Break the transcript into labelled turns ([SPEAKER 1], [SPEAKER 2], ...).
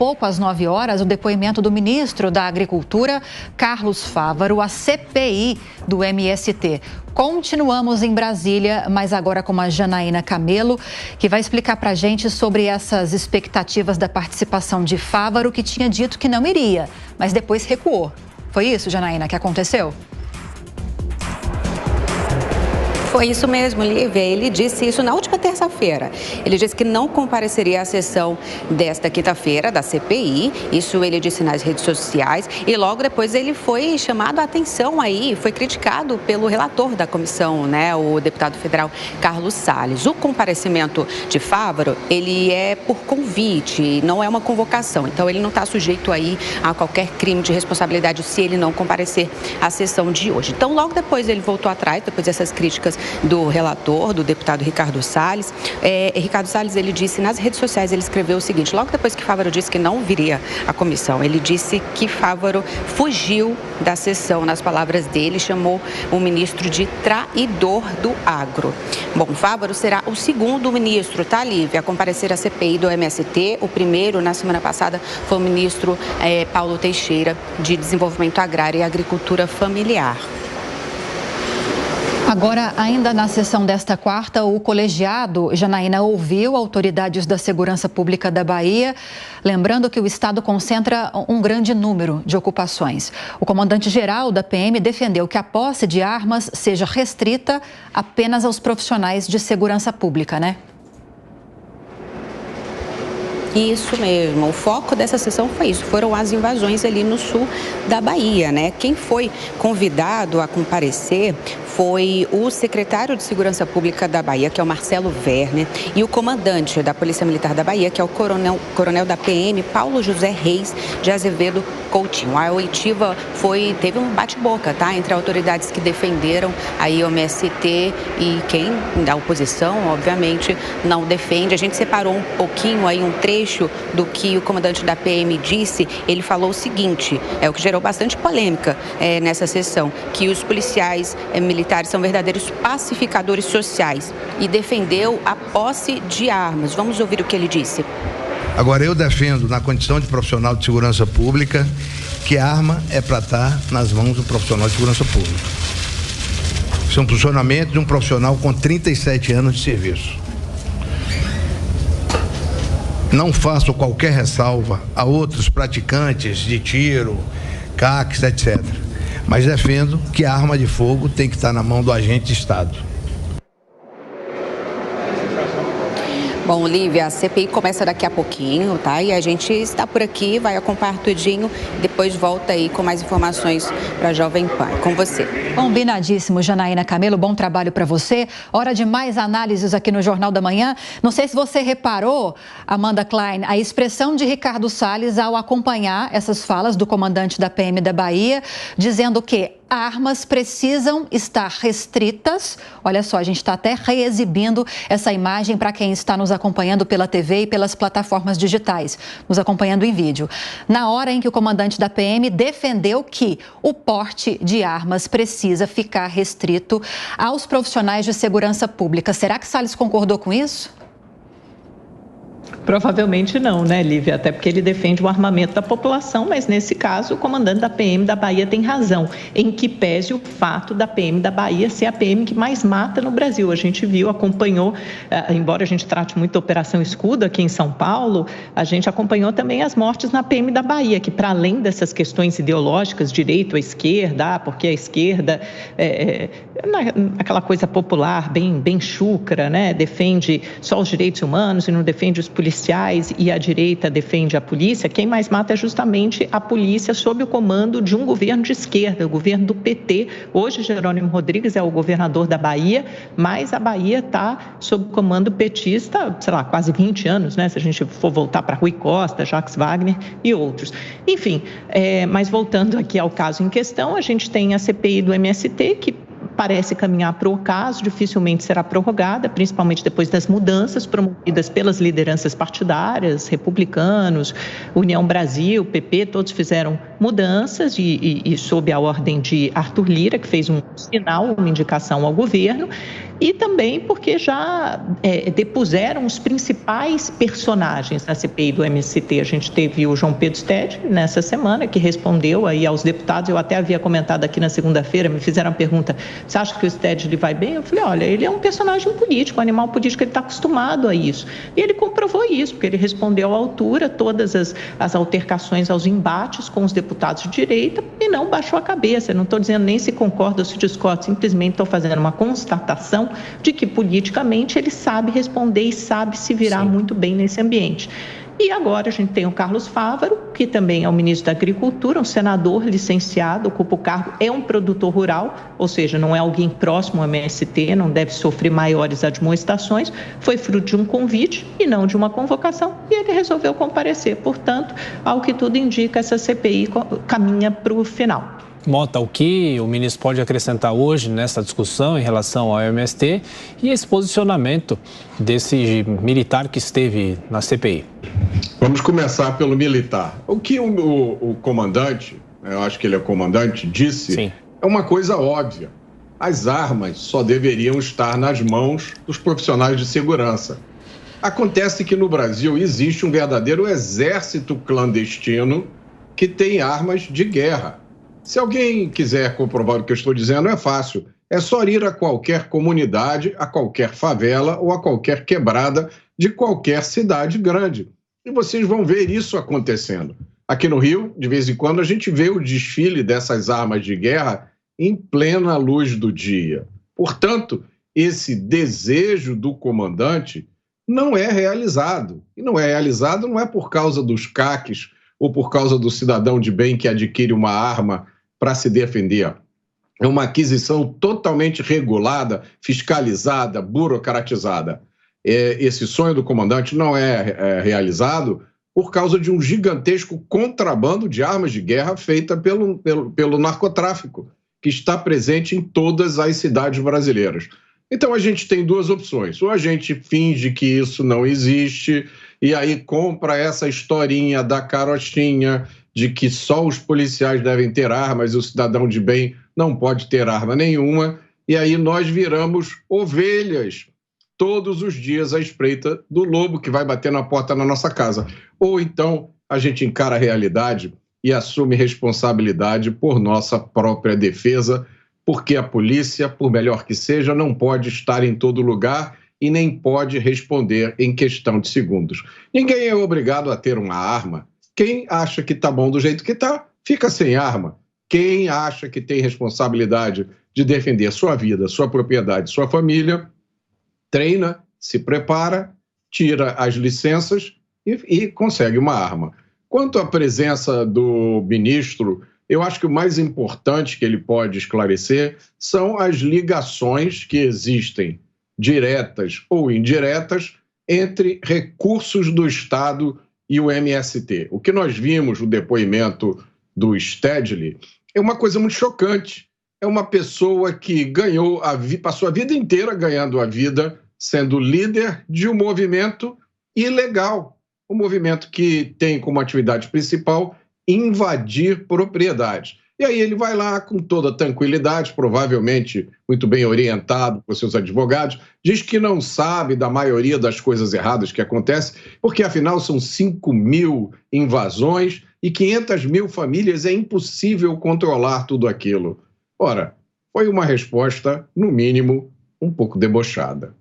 [SPEAKER 1] pouco às 9 horas, o depoimento do ministro da Agricultura, Carlos Fávaro, à CPI do MST. Continuamos em Brasília, mas agora com a Janaína Camelo, que vai explicar para a gente sobre essas expectativas da participação de Fávaro, que tinha dito que não iria, mas depois recuou. Foi isso, Janaína, que aconteceu?
[SPEAKER 2] Foi isso mesmo, Lívia. Ele disse isso na última terça-feira. Ele disse que não compareceria à sessão desta quinta-feira da CPI. Isso ele disse nas redes sociais. E logo depois ele foi chamado a atenção aí, foi criticado pelo relator da comissão, né, o deputado federal Carlos Salles. O comparecimento de Fávaro, ele é por convite, não é uma convocação. Então ele não está sujeito aí a qualquer crime de responsabilidade se ele não comparecer à sessão de hoje. Então logo depois ele voltou atrás, depois dessas críticas do relator, do deputado Ricardo Salles. Ricardo Salles, ele disse nas redes sociais, ele escreveu o seguinte: logo depois que Fávaro disse que não viria à comissão, ele disse que Fávaro fugiu da sessão. Nas palavras dele, chamou o ministro de traidor do agro. Bom, Fávaro será o segundo ministro, tá, Lívia, a comparecer à CPI do MST. O primeiro, na semana passada, foi o ministro Paulo Teixeira, de Desenvolvimento Agrário e Agricultura Familiar.
[SPEAKER 1] Agora, ainda na sessão desta quarta, o colegiado, Janaína, ouviu autoridades da Segurança Pública da Bahia, lembrando que o estado concentra um grande número de ocupações. O comandante-geral da PM defendeu que a posse de armas seja restrita apenas aos profissionais de segurança pública, né?
[SPEAKER 2] Isso mesmo, o foco dessa sessão foi isso, foram as invasões ali no sul da Bahia, né? Quem foi convidado a comparecer foi o secretário de Segurança Pública da Bahia, que é o Marcelo Werner, e o comandante da Polícia Militar da Bahia, que é o coronel da PM, Paulo José Reis de Azevedo Coutinho. A oitiva teve um bate-boca, tá? Entre autoridades que defenderam aí o MST e quem da oposição, obviamente, não defende. A gente separou um pouquinho aí, um trecho do que o comandante da PM disse. Ele falou o seguinte, o que gerou bastante polêmica nessa sessão, que os policiais militares são verdadeiros pacificadores sociais e defendeu a posse de armas. Vamos ouvir o que ele disse.
[SPEAKER 3] Agora, eu defendo, na condição de profissional de segurança pública, que a arma é para estar nas mãos do profissional de segurança pública. Isso é um posicionamento de um profissional com 37 anos de serviço. Não faço qualquer ressalva a outros praticantes de tiro, CACs, etc. Mas defendo que a arma de fogo tem que estar na mão do agente de Estado.
[SPEAKER 2] Bom, Lívia, a CPI começa daqui a pouquinho, tá? E a gente está por aqui, vai acompanhar tudinho, depois volta aí com mais informações para a Jovem Pan. Com você.
[SPEAKER 1] Combinadíssimo, Janaína Camelo, bom trabalho para você. Hora de mais análises aqui no Jornal da Manhã. Não sei se você reparou, Amanda Klein, a expressão de Ricardo Salles ao acompanhar essas falas do comandante da PM da Bahia, dizendo que armas precisam estar restritas. Olha só, a gente está até reexibindo essa imagem para quem está nos acompanhando pela TV e pelas plataformas digitais, nos acompanhando em vídeo. Na hora em que o comandante da PM defendeu que o porte de armas precisa ficar restrito aos profissionais de segurança pública. Será que Salles concordou com isso?
[SPEAKER 4] Provavelmente não, né, Lívia? Até porque ele defende o armamento da população, mas nesse caso o comandante da PM da Bahia tem razão, em que pese o fato da PM da Bahia ser a PM que mais mata no Brasil. A gente viu, acompanhou, embora a gente trate muito a Operação Escudo aqui em São Paulo, a gente acompanhou também as mortes na PM da Bahia, que para além dessas questões ideológicas, direito à esquerda, porque a esquerda aquela coisa popular, bem chucra, né? Defende só os direitos humanos e não defende os policiais, e a direita defende a polícia. Quem mais mata é justamente a polícia sob o comando de um governo de esquerda, o governo do PT. Hoje, Jerônimo Rodrigues é o governador da Bahia, mas a Bahia está sob comando petista, sei lá, quase 20 anos, né? Se a gente for voltar para Rui Costa, Jacques Wagner e outros. Enfim, mas voltando aqui ao caso em questão, a gente tem a CPI do MST, que parece caminhar para o ocaso, dificilmente será prorrogada, principalmente depois das mudanças promovidas pelas lideranças partidárias, republicanos, União Brasil, PP, todos fizeram mudanças e sob a ordem de Arthur Lira, que fez um sinal, uma indicação ao governo. e também porque já depuseram os principais personagens da CPI do MST. A gente teve o João Pedro Stede nessa semana, que respondeu aí aos deputados. Eu até havia comentado aqui na segunda-feira, me fizeram a pergunta: você acha que o Stede ele vai bem? Eu falei: olha, ele é um personagem político, um animal político, ele está acostumado a isso. E ele comprovou isso, porque ele respondeu à altura todas as altercações aos embates com os deputados de direita e não baixou a cabeça. Eu não estou dizendo nem se concorda ou se discorda, simplesmente estou fazendo uma constatação de que politicamente ele sabe responder e sabe se virar muito bem nesse ambiente. E agora a gente tem o Carlos Fávaro, que também é o ministro da Agricultura, um senador licenciado, ocupa o cargo, é um produtor rural, ou seja, não é alguém próximo ao MST, não deve sofrer maiores admoestações, foi fruto de um convite e não de uma convocação, e ele resolveu comparecer. Portanto, ao que tudo indica, essa CPI caminha para o final.
[SPEAKER 5] Mota, o que o ministro pode acrescentar hoje nessa discussão em relação ao MST e esse posicionamento desse militar que esteve na CPI?
[SPEAKER 6] Vamos começar pelo militar. O que o comandante, eu acho que ele é comandante, disse é uma coisa óbvia. As armas só deveriam estar nas mãos dos profissionais de segurança. Acontece que no Brasil existe um verdadeiro exército clandestino que tem armas de guerra. Se alguém quiser comprovar o que eu estou dizendo, é fácil. É só ir a qualquer comunidade, a qualquer favela ou a qualquer quebrada de qualquer cidade grande. E vocês vão ver isso acontecendo. Aqui no Rio, de vez em quando, a gente vê o desfile dessas armas de guerra em plena luz do dia. Portanto, esse desejo do comandante não é realizado. E não é realizado não é por causa dos caques ou por causa do cidadão de bem que adquire uma arma para se defender. É uma aquisição totalmente regulada, fiscalizada, burocratizada. Esse sonho do comandante não é realizado por causa de um gigantesco contrabando de armas de guerra feita pelo narcotráfico, que está presente em todas as cidades brasileiras. Então a gente tem duas opções: ou a gente finge que isso não existe e aí compra essa historinha da carochinha de que só os policiais devem ter armas e o cidadão de bem não pode ter arma nenhuma, e aí nós viramos ovelhas todos os dias à espreita do lobo que vai bater na porta da nossa casa. Ou então a gente encara a realidade e assume responsabilidade por nossa própria defesa, porque a polícia, por melhor que seja, não pode estar em todo lugar e nem pode responder em questão de segundos. Ninguém é obrigado a ter uma arma. Quem acha que está bom do jeito que está, fica sem arma. Quem acha que tem responsabilidade de defender sua vida, sua propriedade, sua família, treina, se prepara, tira as licenças e consegue uma arma. Quanto à presença do ministro, eu acho que o mais importante que ele pode esclarecer são as ligações que existem, diretas ou indiretas, entre recursos do Estado e o MST. O que nós vimos no depoimento do Stedley é uma coisa muito chocante. É uma pessoa que passou a vida inteira ganhando a vida sendo líder de um movimento ilegal. Um movimento que tem como atividade principal invadir propriedade. E aí ele vai lá com toda tranquilidade, provavelmente muito bem orientado por seus advogados, diz que não sabe da maioria das coisas erradas que acontecem, porque afinal são 5.000 invasões e 500.000 famílias, é impossível controlar tudo aquilo. Ora, foi uma resposta, no mínimo, um pouco debochada.